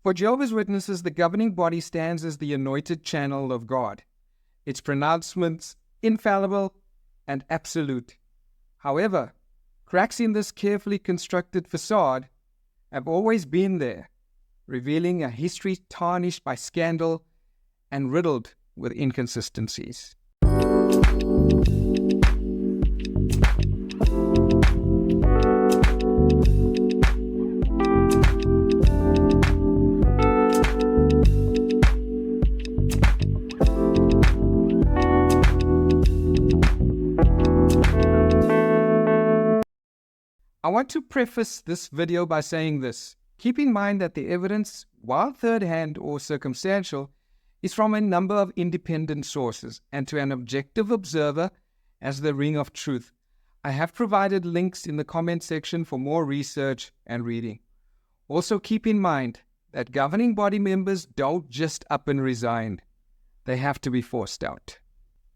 For Jehovah's Witnesses, the governing body stands as the anointed channel of God. Its pronouncements infallible and absolute. However, cracks in this carefully constructed facade have always been there, revealing a history tarnished by scandal and riddled with inconsistencies. I want to preface this video by saying this. Keep in mind that the evidence, while third-hand or circumstantial, is from a number of independent sources and to an objective observer as the ring of truth. I have provided links in the comment section for more research and reading. Also keep in mind that governing body members don't just up and resign. They have to be forced out.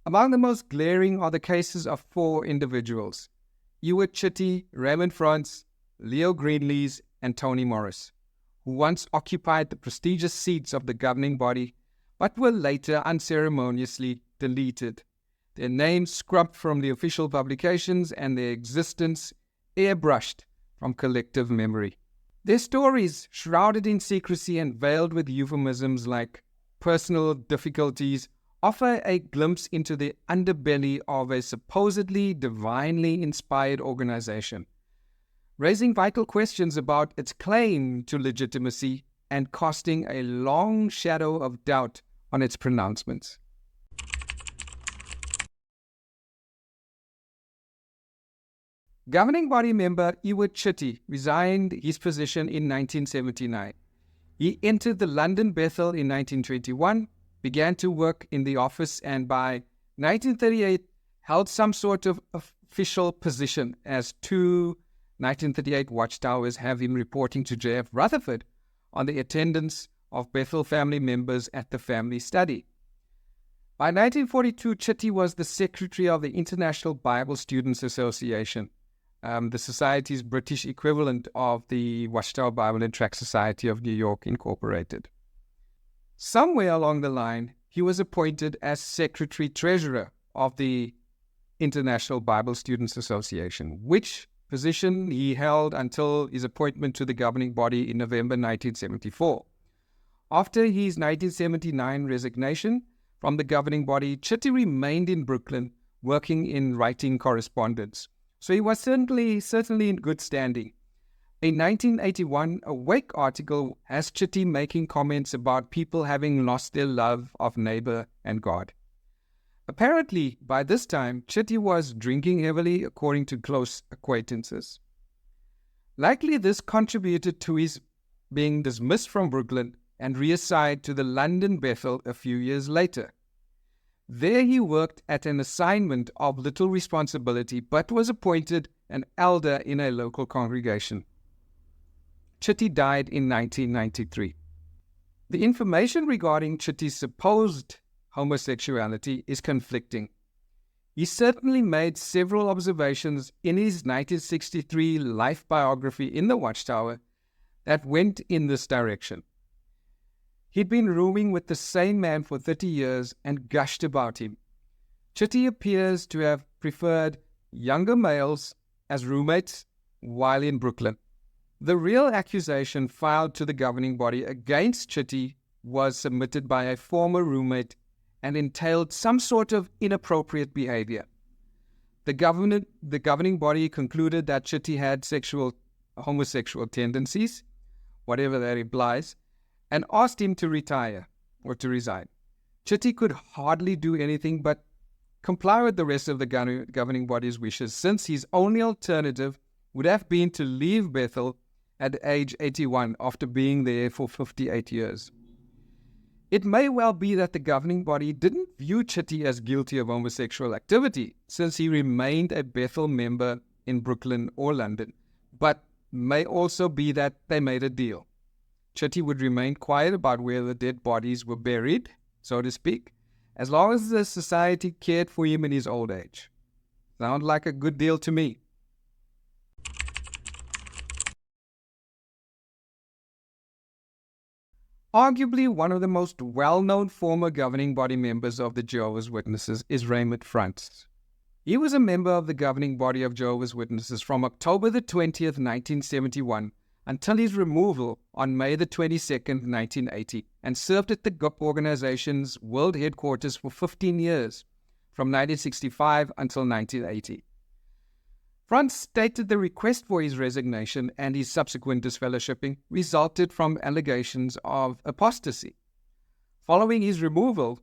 Among the most glaring are the cases of 4 individuals: Chiy, Raymond France, Leo Greene, and Tony Morris, who once occupied the prestigious seats of the governing body, but were later unceremoniously deleted, their names scrubbed from the official publications and their existence airbrushed from collective memory. Their stories, shrouded in secrecy and veiled with euphemisms like personal difficulties, offer a glimpse into the underbelly of a supposedly divinely inspired organization, raising vital questions about its claim to legitimacy and casting a long shadow of doubt on its pronouncements. Governing body member Chiy resigned his position in 1979. He entered the London Bethel in 1921, began to work in the office, and by 1938 held some sort of official position, as 2 1938 watchtowers have him reporting to J.F. Rutherford on the attendance of Bethel family members at the family study. By 1942, Chiy was the secretary of the International Bible Students Association, the society's British equivalent of the Watchtower Bible and Tract Society of New York, Incorporated. Somewhere along the line, he was appointed as secretary-treasurer of the International Bible Students Association, which position he held until his appointment to the governing body in November 1974. After his 1979 resignation from the governing body, Chiy remained in Brooklyn, working in writing correspondence. So he was certainly in good standing. A 1981 Awake article has Chiy making comments about people having lost their love of neighbor and God. Apparently, by this time, Chiy was drinking heavily, according to close acquaintances. Likely this contributed to his being dismissed from Brooklyn and reassigned to the London Bethel a few years later. There he worked at an assignment of little responsibility, but was appointed an elder in a local congregation. Chiy died in 1993. The information regarding Chitty's supposed homosexuality is conflicting. He certainly made several observations in his 1963 life biography in the Watchtower that went in this direction. He'd been rooming with the same man for 30 years and gushed about him. Chiy appears to have preferred younger males as roommates while in Brooklyn. The real accusation filed to the governing body against Chiy was submitted by a former roommate and entailed some sort of inappropriate behavior. The governing body concluded that Chiy had homosexual tendencies, whatever that implies, and asked him to retire or to resign. Chiy could hardly do anything but comply with the rest of the governing body's wishes, since his only alternative would have been to leave Bethel at age 81 after being there for 58 years. It may well be that the governing body didn't view Chiy as guilty of homosexual activity, since he remained a Bethel member in Brooklyn or London, but may also be that they made a deal. Chiy would remain quiet about where the dead bodies were buried, so to speak, as long as the society cared for him in his old age. Sounds like a good deal to me. Arguably one of the most well-known former governing body members of the Jehovah's Witnesses is Raymond France. He was a member of the governing body of Jehovah's Witnesses from October the 20th, 1971, until his removal on May the 22nd, 1980, and served at the organization's world headquarters for 15 years, from 1965 until 1980. France stated the request for his resignation and his subsequent disfellowshipping resulted from allegations of apostasy. Following his removal,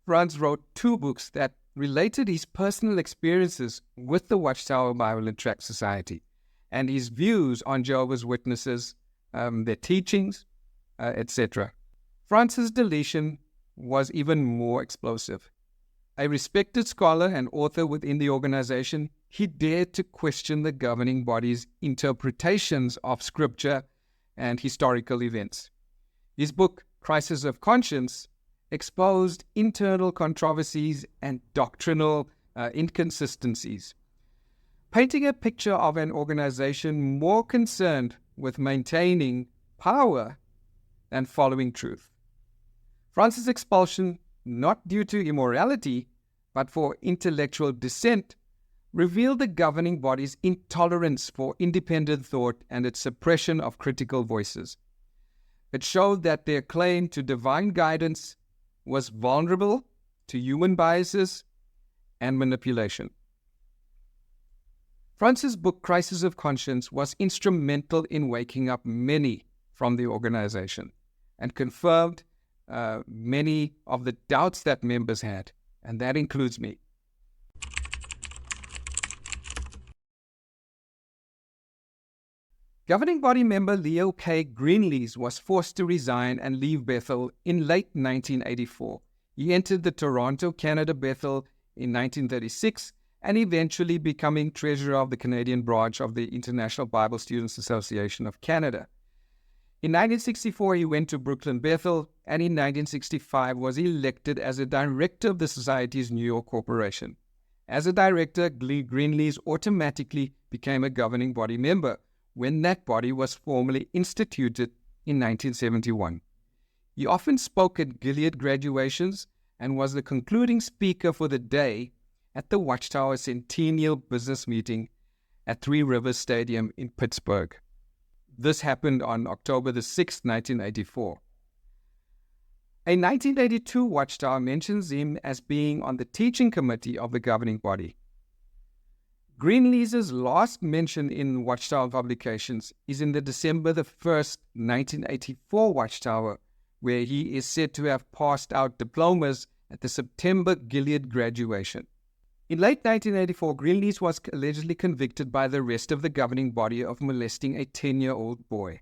France wrote 2 books that related his personal experiences with the Watchtower Bible and Tract Society and his views on Jehovah's Witnesses, their teachings, etc. France's deletion was even more explosive. A respected scholar and author within the organization, he dared to question the governing body's interpretations of scripture and historical events. His book, Crisis of Conscience, exposed internal controversies and doctrinal inconsistencies, painting a picture of an organization more concerned with maintaining power than following truth. France's expulsion, not due to immorality, but for intellectual dissent, revealed the governing body's intolerance for independent thought and its suppression of critical voices. It showed that their claim to divine guidance was vulnerable to human biases and manipulation. France's book, Crisis of Conscience, was instrumental in waking up many from the organization and confirmed many of the doubts that members had, and that includes me. Governing body member Leo K. Greene was forced to resign and leave Bethel in late 1984. He entered the Toronto, Canada Bethel in 1936 and eventually becoming treasurer of the Canadian branch of the International Bible Students Association of Canada. In 1964, he went to Brooklyn Bethel, and in 1965 was elected as a director of the Society's New York Corporation. As a director, Greene automatically became a governing body member when that body was formally instituted in 1971. He often spoke at Gilead graduations and was the concluding speaker for the day at the Watchtower Centennial Business Meeting at Three Rivers Stadium in Pittsburgh. This happened on October the 6th, 1984. A 1982 Watchtower mentions him as being on the teaching committee of the governing body. Greenlees's last mention in Watchtower publications is in the December the 1st, 1984 Watchtower, where he is said to have passed out diplomas at the September Gilead graduation. In late 1984, Greenlees was allegedly convicted by the rest of the governing body of molesting a 10-year-old boy.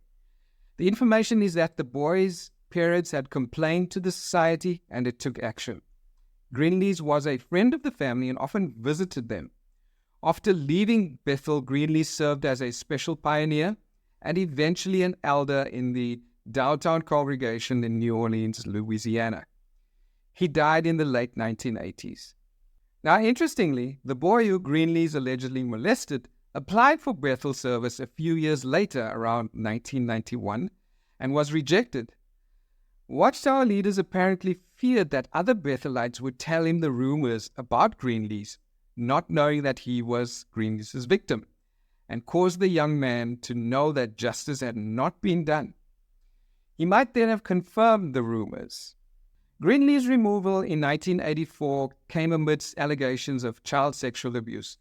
The information is that the boy's parents had complained to the society and it took action. Greenlees was a friend of the family and often visited them. After leaving Bethel, Greenlees served as a special pioneer and eventually an elder in the downtown congregation in New Orleans, Louisiana. He died in the late 1980s. Now, interestingly, the boy who Greenlees allegedly molested applied for Bethel service a few years later, around 1991, and was rejected. Watchtower leaders apparently feared that other Bethelites would tell him the rumors about Greenlees, not knowing that he was Greenlees' victim, and caused the young man to know that justice had not been done. He might then have confirmed the rumors. Greenlees' removal in 1984 came amidst allegations of child sexual abuse.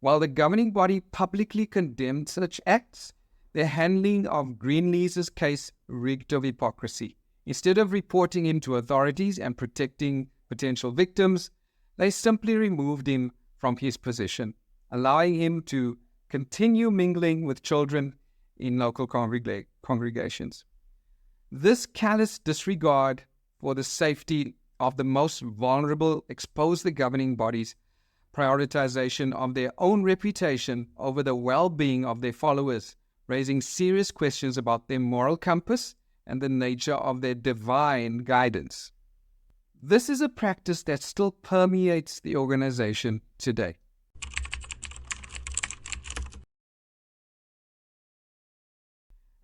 While the governing body publicly condemned such acts, their handling of Greenlees' case reeked of hypocrisy. Instead of reporting him to authorities and protecting potential victims, they simply removed him from his position, allowing him to continue mingling with children in local congregations. This callous disregard for the safety of the most vulnerable exposed the governing body's prioritization of their own reputation over the well-being of their followers, raising serious questions about their moral compass and the nature of their divine guidance. This is a practice that still permeates the organization today.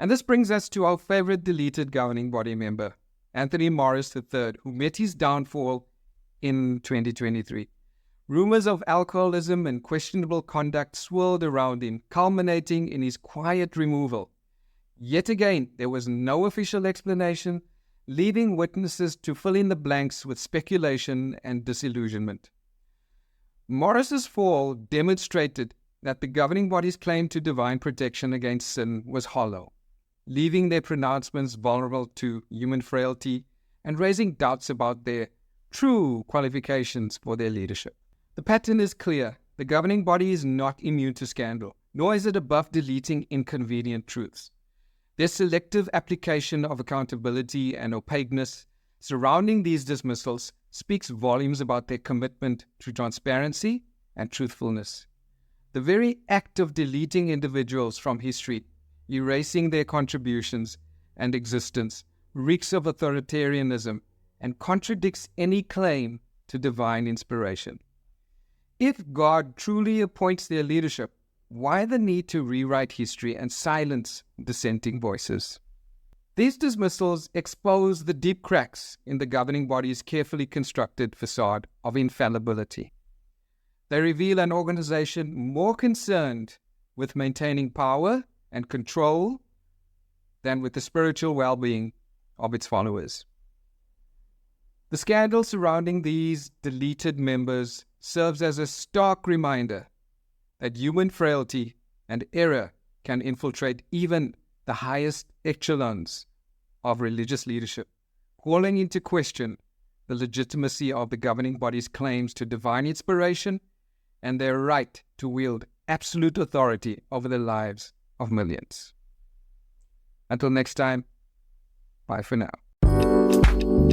And this brings us to our favorite deleted governing body member, Anthony Morris III, who met his downfall in 2023. Rumors of alcoholism and questionable conduct swirled around him, culminating in his quiet removal. Yet again, there was no official explanation, leaving witnesses to fill in the blanks with speculation and disillusionment. Morris's fall demonstrated that the governing body's claim to divine protection against sin was hollow, leaving their pronouncements vulnerable to human frailty and raising doubts about their true qualifications for their leadership. The pattern is clear. The governing body is not immune to scandal, nor is it above deleting inconvenient truths. Their selective application of accountability and opaqueness surrounding these dismissals speaks volumes about their commitment to transparency and truthfulness. The very act of deleting individuals from history, erasing their contributions and existence, reeks of authoritarianism and contradicts any claim to divine inspiration. If God truly appoints their leadership, why the need to rewrite history and silence dissenting voices? These dismissals expose the deep cracks in the governing body's carefully constructed facade of infallibility. They reveal an organization more concerned with maintaining power and control than with the spiritual well-being of its followers. The scandal surrounding these deleted members serves as a stark reminder that human frailty and error can infiltrate even the highest echelons of religious leadership, calling into question the legitimacy of the governing body's claims to divine inspiration and their right to wield absolute authority over the lives of millions. Until next time, bye for now.